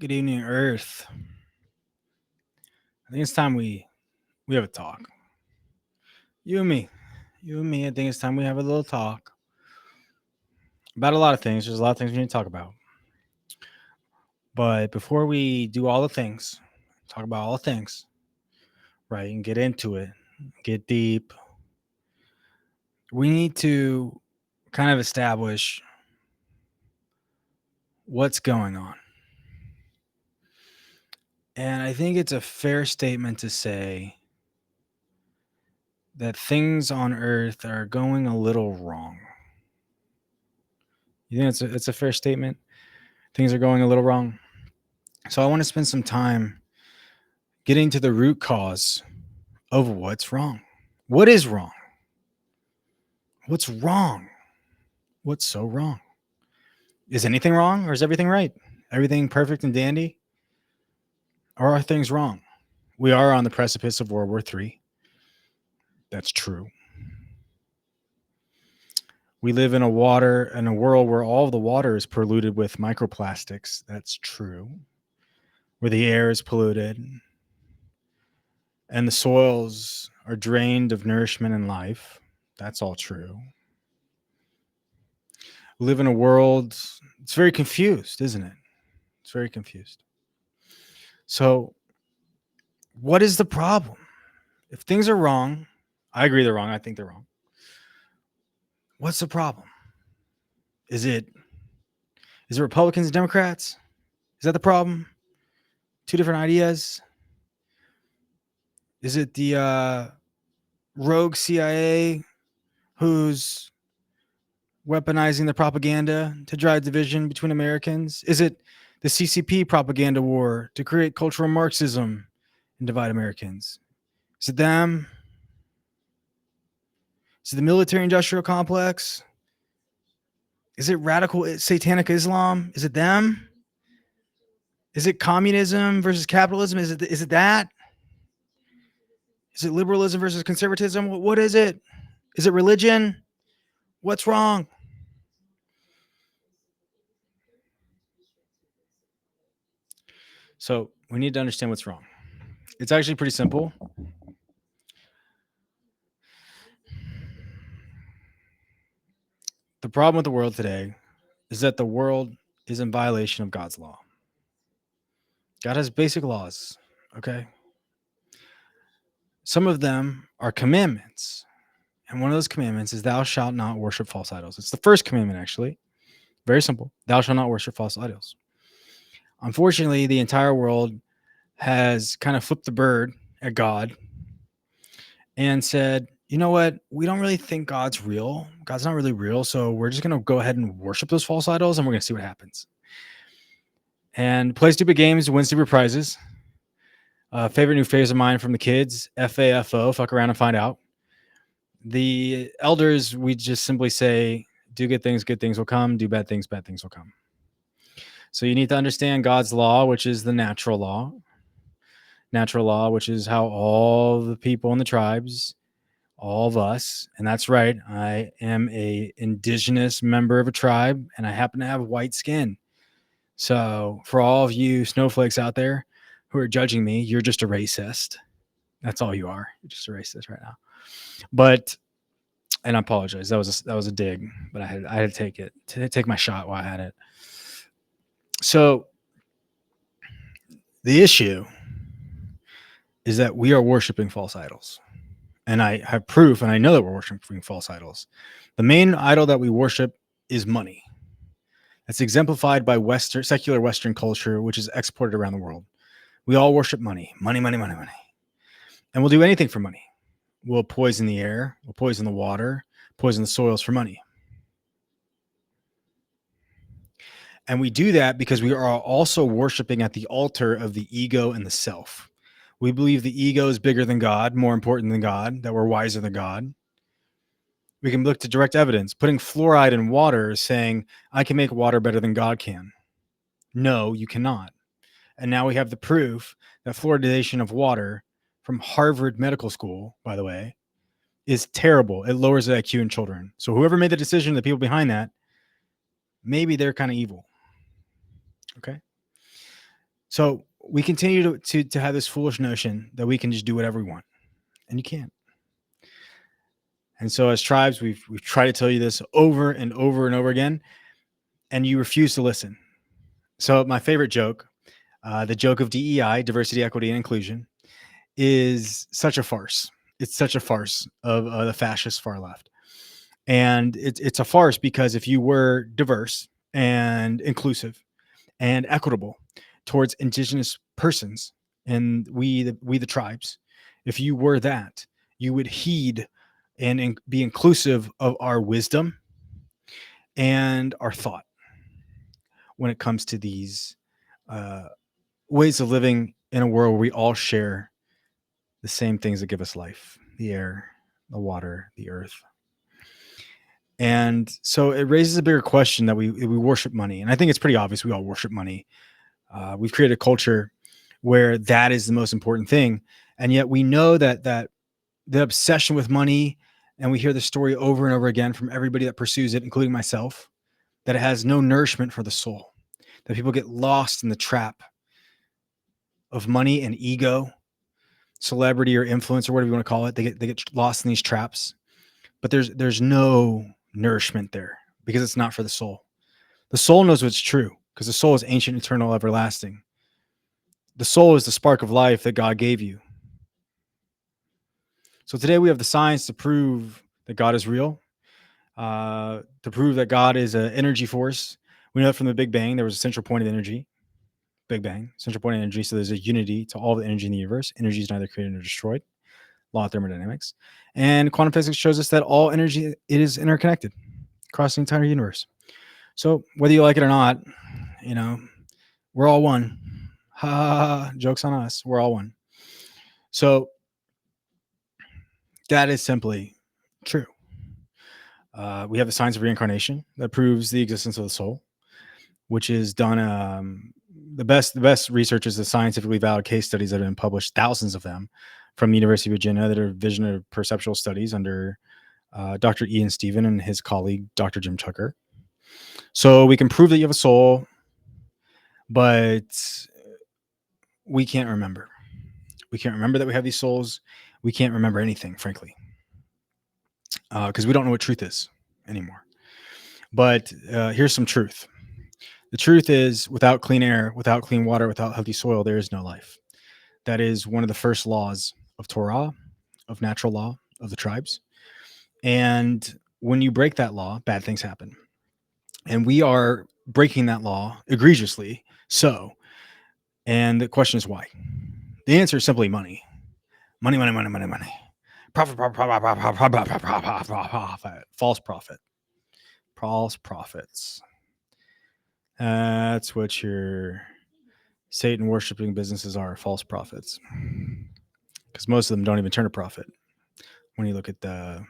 Good evening, Earth. I think it's time we have a talk. You and me. You and me. I think it's time we have a little talk about a lot of things. There's a lot of things we need to talk about. But before we do all the things, talk about all the things, right, and get into it, get deep, we need to kind of establish what's going on. And I think it's a fair statement to say that things on Earth are going a little wrong. You think it's a fair statement? Things are going a little wrong. So I want to spend some time getting to the root cause of what's wrong. What is wrong? What's wrong? What's so wrong? Is anything wrong or is everything right? Everything perfect and dandy? Or are things wrong? We are on the precipice of World War III. That's true. We live in a world where all of the water is polluted with microplastics. That's true. Where the air is polluted and the soils are drained of nourishment and life. That's all true. We live in a world, it's very confused, isn't it? It's very confused. So, what is the problem? If things are wrong, I agree they're wrong. I think they're wrong. What's the problem? Is it Republicans and Democrats? Is that the problem? Two different ideas? Is it the rogue CIA who's weaponizing the propaganda to drive division between Americans? Is it the CCP propaganda war to create cultural Marxism and divide Americans? Is it them? Is it the military industrial complex? Is it radical satanic Islam? Is it them? Is it communism versus capitalism? Is it that? Is it liberalism versus conservatism? What is it? Is it religion? What's wrong? So we need to understand what's wrong. It's actually pretty simple. The problem with the world today is that the world is in violation of God's law. God has basic laws, okay? Some of them are commandments. And one of those commandments is thou shalt not worship false idols. It's the first commandment, actually. Very simple. Thou shalt not worship false idols. Unfortunately, the entire world has kind of flipped the bird at God and said, you know what? We don't really think God's real. God's not really real. So we're just going to go ahead and worship those false idols and we're going to see what happens. And play stupid games, win stupid prizes. Favorite new phrase of mine from the kids, FAFO, fuck around and find out. The elders, we just simply say, do good things will come. Do bad things will come. So you need to understand God's law, which is the natural law. Natural law, which is how all the people in the tribes, all of us, and that's right, I am a indigenous member of a tribe, and I happen to have white skin. So for all of you snowflakes out there who are judging me, you're just a racist. That's all you are. You're just a racist right now. But, and I apologize. That was a dig, but I had to take my shot while I had it. So the issue is that we are worshiping false idols. And I have proof, and I know that we're worshiping false idols. The main idol that we worship is money. That's exemplified by secular Western culture, which is exported around the world. We all worship money. Money. And we'll do anything for money. We'll poison the air, we'll poison the water, poison the soils for money. And we do that because we are also worshiping at the altar of the ego and the self. We believe the ego is bigger than God, more important than God, that we're wiser than God. We can look to direct evidence. Putting fluoride in water is saying, I can make water better than God can. No, you cannot. And now we have the proof that fluoridation of water from Harvard Medical School, by the way, is terrible. It lowers the IQ in children. So whoever made the decision, the people behind that, maybe they're kind of evil. Okay. So we continue to have this foolish notion that we can just do whatever we want, and you can't. And so as tribes, we've tried to tell you this over and over and over again, and you refuse to listen. So my favorite joke, the joke of DEI, diversity, equity, and inclusion, is such a farce. It's such a farce of the fascist far left. And it's a farce because if you were diverse and inclusive and equitable towards indigenous persons and we the tribes, if you were that, you would heed and be inclusive of our wisdom and our thought when it comes to these uh, ways of living in a world where we all share the same things that give us life: the air, the water, the earth. And so it raises a bigger question that we worship money. And I think it's pretty obvious we all worship money. We've created a culture where that is the most important thing. And yet we know that the obsession with money, and we hear the story over and over again from everybody that pursues it, including myself, that it has no nourishment for the soul, that people get lost in the trap of money and ego, celebrity or influence or whatever you want to call it. They get lost in these traps, but there's no nourishment there because it's not for the soul. The soul knows what's true because the soul is ancient, eternal, everlasting. The soul is the spark of life that God gave you. So today we have the science to prove that God is real, to prove that God is an energy force. We know that from the Big Bang, there was a central point of energy. Big Bang, central point of energy. So there's a unity to all the energy in the universe. Energy is neither created nor destroyed. Law of thermodynamics. And quantum physics shows us that all energy, it is interconnected across the entire universe. So whether you like it or not, we're all one. Ha ha ha. Joke's on us. We're all one. So that is simply true. We have the science of reincarnation that proves the existence of the soul, which is done. The best research is the scientifically valid case studies that have been published, thousands of them, from the University of Virginia, that are vision or perceptual studies under Dr. Ian Stephen and his colleague, Dr. Jim Tucker. So we can prove that you have a soul, but we can't remember. We can't remember that we have these souls. We can't remember anything, frankly, because we don't know what truth is anymore. But here's some truth. The truth is, without clean air, without clean water, without healthy soil, there is no life. That is one of the first laws of Torah, of natural law, of the tribes. And when you break that law, bad things happen. And we are breaking that law egregiously so. And the question is why? The answer is simply money. Money, money, money, money, money. Profit, profit, profit, profit, profit, profit. False profit. False profits. That's what your Satan worshiping businesses are, false prophets. Because most of them don't even turn a profit. When you look at the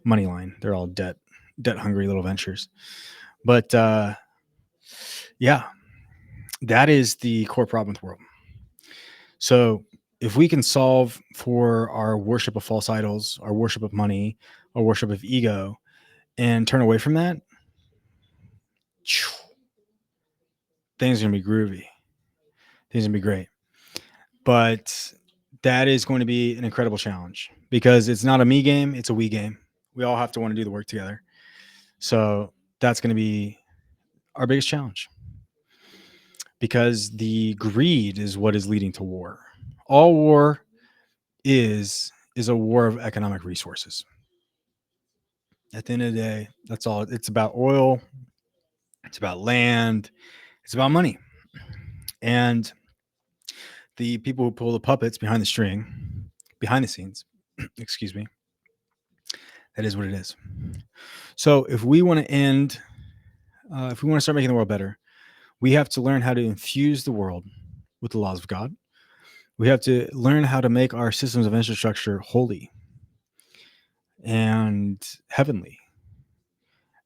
money line, they're all debt hungry little ventures. But yeah, that is the core problem with the world. So if we can solve for our worship of false idols, our worship of money, our worship of ego, and turn away from that, things are going to be groovy. Things are going to be great. But that is going to be an incredible challenge because it's not a me game, it's a we game. We all have to want to do the work together. So that's going to be our biggest challenge because the greed is what is leading to war. All war is a war of economic resources. At the end of the day, that's all. It's about oil. It's about land. It's about money. And the people who pull the puppets behind the string, behind the scenes, excuse me, that is what it is. So if we want to if we want to start making the world better, we have to learn how to infuse the world with the laws of God. We have to learn how to make our systems of infrastructure holy and heavenly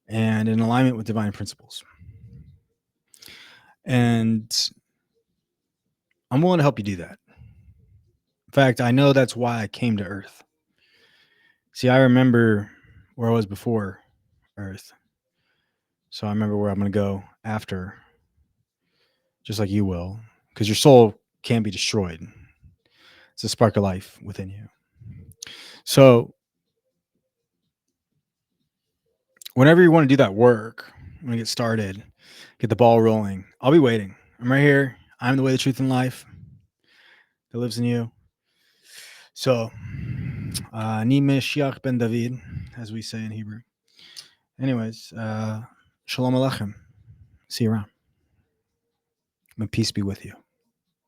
and in alignment with divine principles. And I'm willing to help you do that. In fact, I know that's why I came to Earth. See, I remember where I was before Earth. So I remember where I'm going to go after, just like you will. because your soul can be destroyed. It's a spark of life within you. So whenever you want to do that work, when you get started, get the ball rolling, I'll be waiting. I'm right here. I'm the way, the truth, and life that lives in you. So, Ni Mashiach ben David, as we say in Hebrew. Anyways, Shalom Aleichem. See you around. And peace be with you.